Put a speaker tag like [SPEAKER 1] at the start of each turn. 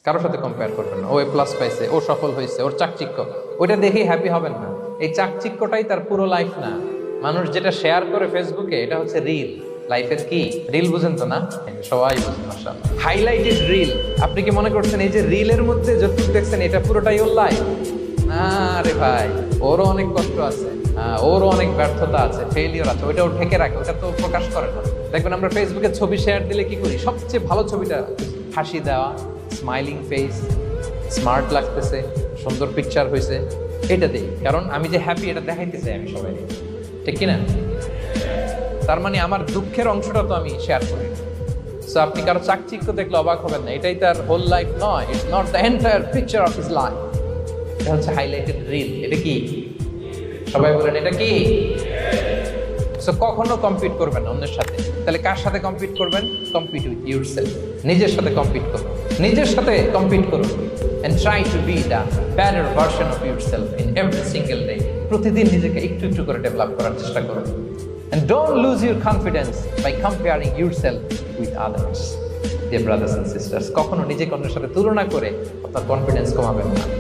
[SPEAKER 1] কারোর সাথে কম্পেয়ার করবেন না। ও এ প্লাস পাইছে, ও সফল হয়েছে, ওর চাকচিক্য, ওইটা দেখেই হ্যাপি হবেন না। এই চাকচিক্যটাই তার পুরো লাইফ না। মানুষ যেটা শেয়ার করে ফেসবুকে, এটা হচ্ছে রিল। লাইফের কি রিল বুঝেন তো না? সবাই বুঝেন মাশাআল্লাহ। Highlighted reel. আপনি কি মনে করছেন এই যে রিলের মধ্যে যতটুকু দেখছেন এটা পুরোটাই ওর লাইফ? না রে ভাই, ওরও অনেক কষ্ট আছে, ওরও অনেক ব্যর্থতা আছে, ফেলিওর আছে, ওটা ও ঢেকে রাখে, ওটা তো প্রকাশ করে না। দেখবেন আমরা ফেসবুকে ছবি শেয়ার দিলে কি করি? সবচেয়ে ভালো ছবিটা, হাসি দেওয়া, স্মাইলিং ফেস, স্মার্ট লাগতেছে, সুন্দর পিকচার হয়েছে, এটা দিই। কারণ আমি যে হ্যাপি এটা দেখাইতে চাই আমি সবাই, ঠিক কিনা? তার মানে আমার দুঃখের অংশটা তো আমি শেয়ার করি। সো আপনি কারো চাকচিক্য দেখলে অবাক হবেন না, এটাই তার হোল লাইফ নয়। It's not the entire picture of his life. এটা হচ্ছে হাইলাইটেড রিল। এটা কি? সবাই বলেন এটা কি? সো কখনো কম্পিট করবেন না অন্যের সাথে। তাহলে কার সাথে কম্পিট করবেন? Compete with yourself. নিজের সাথে কম্পিট করুন, নিজের সাথে কম্পিট করুন, and try to be the better version of yourself in every single day. প্রতিদিন নিজেকে একটু একটু করে ডেভেলপ করার চেষ্টা করুন। And don't lose your confidence by comparing yourself with others. Dear brothers and sisters, কখনো নিজেকে অন্যের সাথে তুলনা করে আপনার কনফিডেন্স কমাবেন না।